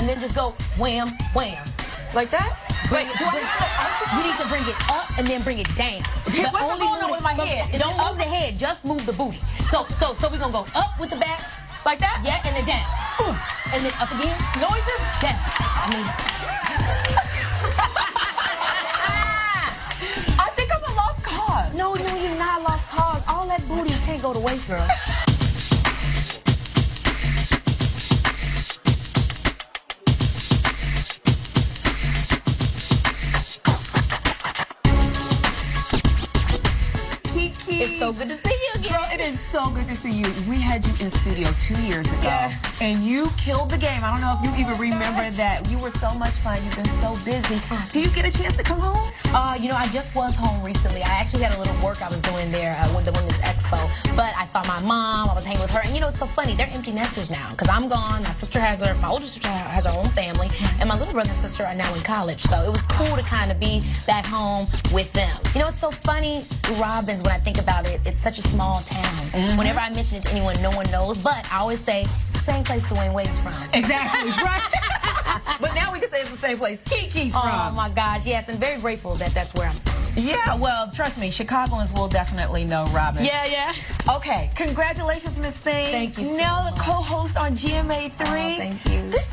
and then just go wham, wham. Like that? Wait, you need to bring it up and then bring it down. What's going on with my head? Don't move the head, just move the booty. So we're gonna go up with the back. Like that? Yeah, and then down. And then up again. Noises? Down. I think I'm a lost cause. No, you're not a lost cause. All that booty can't go to waste, girl. It's so good to see you again. Girl, it is so good to see you. We had you in studio 2 years ago, and you killed the game. I don't know if you even remember that. You were so much fun. You've been so busy. Do you get a chance to come home? You know, I just was home recently. I actually had a little work I was doing there with the Women's Expo, but I saw my mom. I was hanging with her, and you know, it's so funny. They're empty nesters now because I'm gone. My sister my older sister has her own family, and my little brother and sister are now in college. So it was cool to kind of be back home with them. You know, it's so funny, Robbins, when I think about it, it's such a small town. Whenever I mention it to anyone, no one knows, but I always say it's the same place Dwayne Wade's from. Exactly, right? But now we can say it's the same place Kiki's from. Oh my gosh, yes, and very grateful that that's where I'm from. Yeah, well, trust me, Chicagoans will definitely know Robin. Yeah. Okay, congratulations, Miss Thing. Thank you so now much. The co-host on GMA3. Oh, thank you. This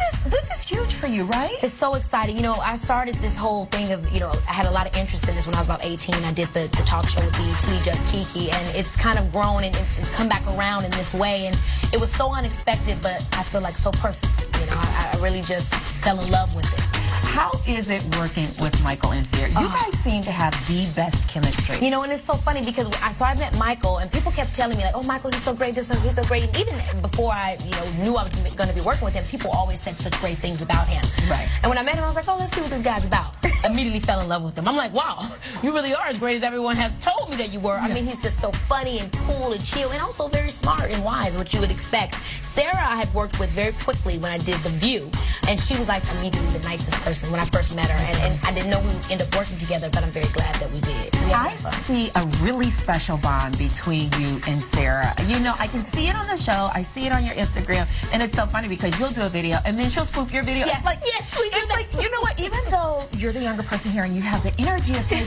is huge for you, right? It's so exciting. You know, I started this whole thing of, you know, I had a lot of interest in this when I was about 18. I did the talk show with BET, Just Kiki, and it's kind of grown and it's come back around in this way. And it was so unexpected, but I feel like so perfect. You know, I really just fell in love with it. How is it working with Michael and Sarah? You guys seem to have the best chemistry. You know, and it's so funny because I met Michael, and people kept telling me, like, oh, Michael, he's so great, he's so great. And even before I, knew I was going to be working with him, people always said such great things about him. Right. And when I met him, I was like, oh, let's see what this guy's about. Immediately fell in love with him. I'm like, wow, you really are as great as everyone has told me that you were. I mean, he's just so funny and cool and chill, and also very smart and wise, what you would expect. Sarah, I had worked with very quickly when I did The View, and she was like immediately the nicest person when I first met her, and I didn't know we would end up working together, but I'm very glad that we did. I see a really special bond between you and Sarah. You know, I can see it on the show, I see it on your Instagram, and it's so funny because you'll do a video, and then she'll spoof your video. Yeah. It's like, yes, we do it's that. like, you know what, even though you're the younger person here and you have the energy, it's like,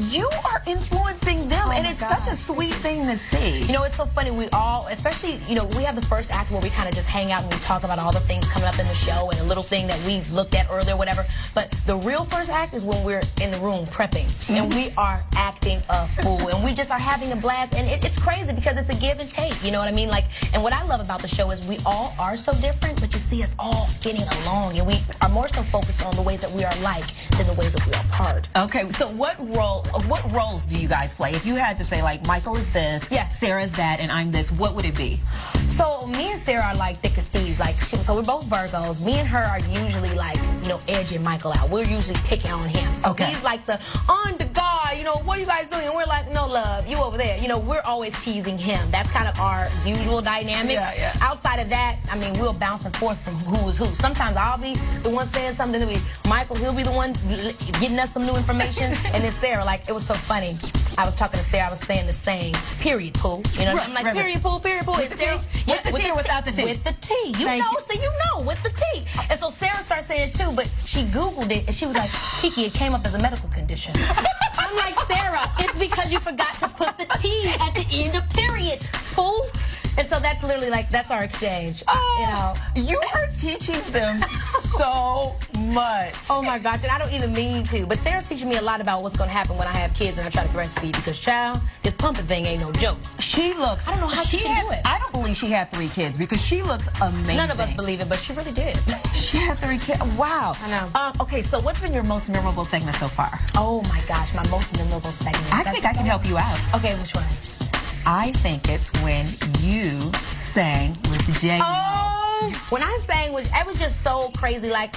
you are influencing them, and it's such a sweet thing to see. You know, it's so funny, we all, especially, we have the first act where we kind of just hang out and we talk about all the things coming up in the show and a little thing that we looked at earlier, whatever, but the real first act is when we're in the room prepping, and we are acting a fool, and we just are having a blast, and it's crazy because it's a give and take, you know what I mean? Like, and what I love about the show is we all are so different, but you see us all getting along, and we are more so focused on the ways that we are alike than the ways that we are apart. Okay, so what roles do you guys play? If you had to say, like, Michael is this, Sarah's that, and I'm this, what would it be? So me and Sarah are like thick as thieves. Like, so we're both Virgos. Me and her are usually like, edging Michael out. We're usually picking on him. So he's like the on the guy, what are you guys doing? And we're like, no, love, you over there. We're always teasing him. That's kind of our usual dynamic. Yeah. Outside of that, I mean, we'll bounce and forth from who is who. Sometimes I'll be the one saying something to me. Michael, he'll be the one getting us some new information. And then Sarah, like, it was so funny. I was talking to Sarah, I was saying the saying, period, Pooh. I'm like, period, Pooh, period, Pooh. With the T? With the T or without the T? With the T. You know, with the T. And so Sarah started saying it too, but she Googled it, and she was like, Kiki, it came up as a medical condition. I'm like, Sarah, it's because you forgot to put the T at the end of period, Pooh. And so that's literally like, that's our exchange. Oh, you are teaching them so much. Oh my gosh, and I don't even mean to. But Sarah's teaching me a lot about what's going to happen when I have kids and I try to breastfeed, because, child, this pumping thing ain't no joke. She looks, I don't know how she can do it. I don't believe she had 3 kids because she looks amazing. None of us believe it, but she really did. She had 3 kids. Wow. I know. Okay, so what's been your most memorable segment so far? Oh my gosh, my most memorable segment. I think I can help you out. Okay, which one? I think it's when you sang with Jay. Oh, when I sang with, it was just so crazy. Like,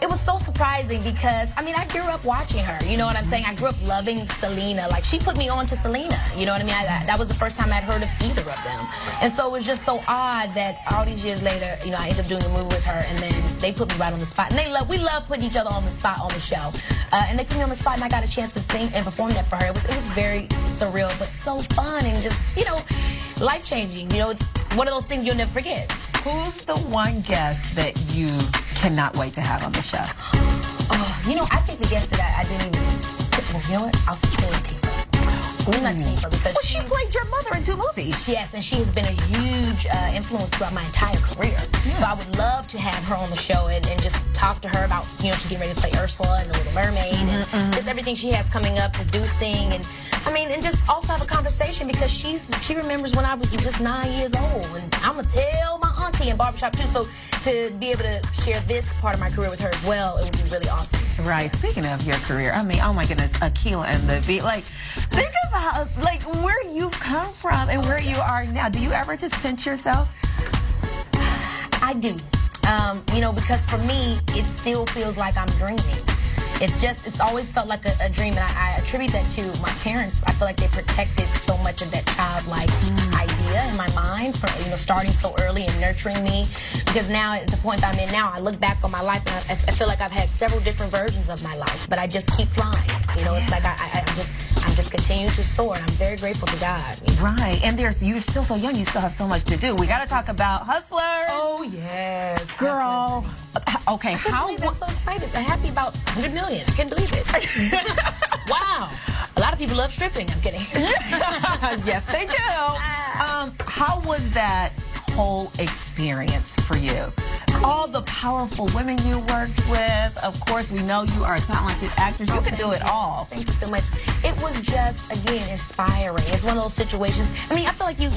it was so surprising because, I mean, I grew up watching her. You know what I'm saying? I grew up loving Selena. Like, she put me on to Selena. You know what I mean? That was the first time I'd heard of either of them. And so it was just so odd that all these years later, I ended up doing a movie with her, and then they put me right on the spot. And we love putting each other on the spot on the show. And they put me on the spot, and I got a chance to sing and perform that for her. It was very surreal, but so fun and just, life-changing. It's one of those things you'll never forget. Who's the one guest that you cannot wait to have on the show? Oh, you know, I think the guest that I didn't even, well, you know what? I'll say Queen Latifah. Queen Latifah, because well, she played your mother in 2 movies. Yes, and she has been a huge influence throughout my entire career. Yeah. So I would love to have her on the show and just talk to her about, you know, she's getting ready to play Ursula in The Little Mermaid and just everything she has coming up, producing, and I mean, and just also have a conversation, because she remembers when I was just 9 years old, and I'm gonna tell my auntie in barbershop too. So to be able to share this part of my career with her as well, it would be really awesome. Right. Speaking of your career, I mean, oh my goodness, Akeelah and the Beat. Like, think about like where you've come from and where you are now. Do you ever just pinch yourself? I do. You know, because for me, it still feels like I'm dreaming. It's always felt like a dream, and I attribute that to my parents. I feel like they protected so much of that childlike idea in my mind, from, you know, starting so early and nurturing me. Because now, at the point that I'm in now, I look back on my life and I feel like I've had several different versions of my life, but I just keep flying. You know, it's like I'm just continuing to soar, and I'm very grateful to God. You know? Right, and you're still so young, you still have so much to do. We got to talk about Hustlers. Oh yes, girl. Okay, I'm so excited. I'm happy about 100 million. I can't believe it. Wow. A lot of people love stripping. I'm kidding. Yes, they do. How was that whole experience for you? All the powerful women you worked with. Of course, we know you are a talented actress. You can do it all. Thank you so much. It was just, again, inspiring. It's one of those situations. I mean, I feel like you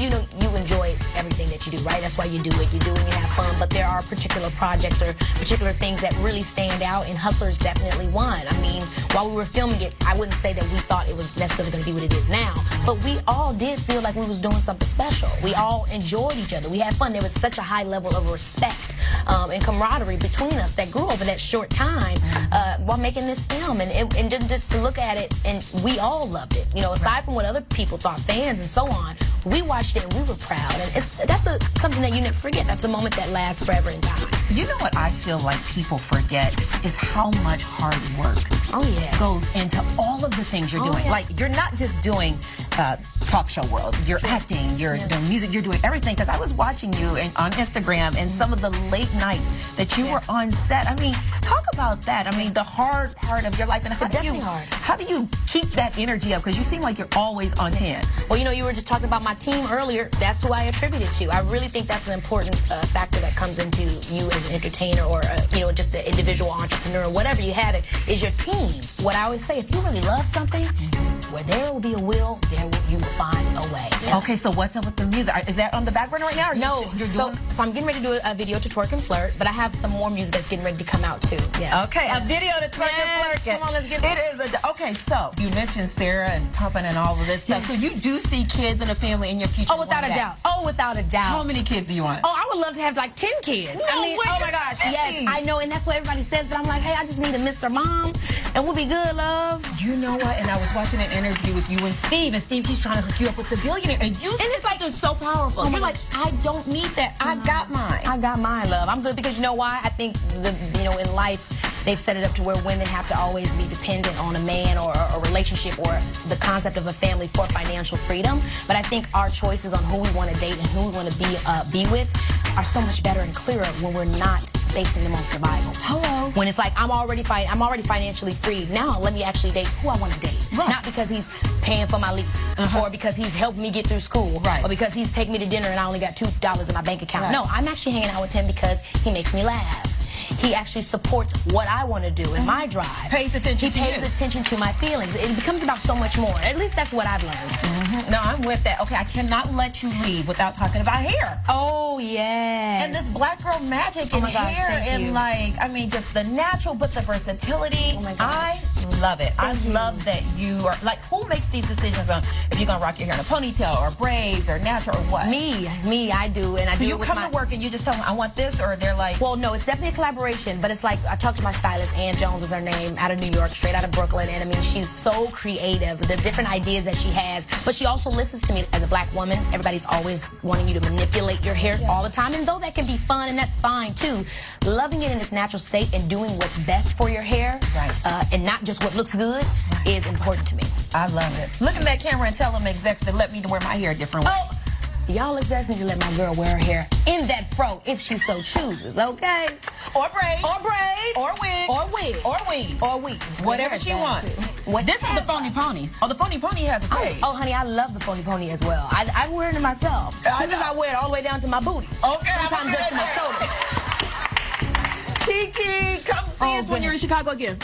enjoy everything that you do, right? That's why you do it. You do it and you have fun. But there are particular projects or particular things that really stand out, and Hustlers definitely one. I mean, while we were filming it, I wouldn't say that we thought it was necessarily going to be what it is now, but we all did feel like we was doing something special. We all enjoyed each other. We had fun. There was such a high level of respect and camaraderie between us that grew over that short time while making this film, and just to look at it, and we all loved it. You know, aside from what other people thought, fans and so on, we watched it and we were proud, and that's something that you never forget. That's a moment that lasts forever in time. You know what I feel like people forget is how much hard work goes into all of the things you're doing. Like, you're not just doing talk show world. You're acting, you're doing music, you're doing everything. Because I was watching you on Instagram and some of the late nights that you were on set. I mean, talk about that. I mean, the hard part of your life, and how do you keep that energy up? Because you seem like you're always on 10. Well, you know, you were just talking about my team earlier. That's who I attribute it to. I really think that's an important factor that comes into you as an entertainer, or you know, just an individual entrepreneur, whatever you have it, is your team. What I always say, if you really love something, where there will be a will, you will find a way. Yeah. Okay, so what's up with the music? Is that on the back burner right now? Or no. So I'm getting ready to do a video to Twerk and Flirt, but I have some more music that's getting ready to come out too. Yeah. Okay, a video to Twerk and Flirt. Come on, let's get okay, so you mentioned Sarah and pumping and all of this stuff. So you do see kids in a family in your future? Oh, without a doubt. Oh, without a doubt. How many kids do you want? Oh, I would love to have like 10 kids. No, I mean, oh my gosh, yes, I know, and that's what everybody says, but I'm like, hey, I just need a Mr. Mom, and we'll be good, love. You know what? And I was watching an interview with you and Steve keeps trying to hook you up with the billionaire, and it's like it's so powerful. You're like, I don't need that. I got mine. I got mine, love. I'm good, because you know why? I think you know, in life, they've set it up to where women have to always be dependent on a man or a relationship or the concept of a family for financial freedom. But I think our choices on who we want to date and who we want to be with are so much better and clearer when we're not basing them on survival. Hello. When it's like, I'm already financially free. Now let me actually date who I want to date. Right. Not because he's paying for my lease, or because he's helped me get through school, or because he's taking me to dinner and I only got $2 in my bank account. No, I'm actually hanging out with him because he makes me laugh. He actually supports what I want to do in my drive. He pays attention to my feelings. It becomes about so much more. At least that's what I've learned. No, I'm with that. Okay, I cannot let you leave without talking about hair. Oh, yes. And this black girl magic in hair, and like, I mean, just the natural, but the versatility. Oh my gosh. I love it. I love that you are, like, who makes these decisions on if you're going to rock your hair in a ponytail or braids or natural or what? Me, I do. And I do. So you come to work and you just tell them, I want this, or they're like... Well, no, it's definitely a collaboration, but it's like, I talked to my stylist, Ann Jones is her name, out of New York, straight out of Brooklyn, and I mean, she's so creative, the different ideas that she has, but she also listens to me as a black woman. Everybody's always wanting you to manipulate your hair all the time, and though that can be fun, and that's fine too, loving it in its natural state and doing what's best for your hair, and not just what looks good, is important to me. I love it. Look at that camera and tell them execs to let me wear my hair different ways. y'all execs need to let my girl wear her hair in that fro if she so chooses, okay? Or braids. Or braids. Or wig. Or wig. Or weed. Or weed. Whatever she wants. This is the phony pony. Oh, the phony pony has a page. Oh, honey, I love the phony pony as well. I'm wearing it myself. Sometimes I wear it all the way down to my booty. Okay. Sometimes just to my shoulder. Kiki, come see us when you're in Chicago again.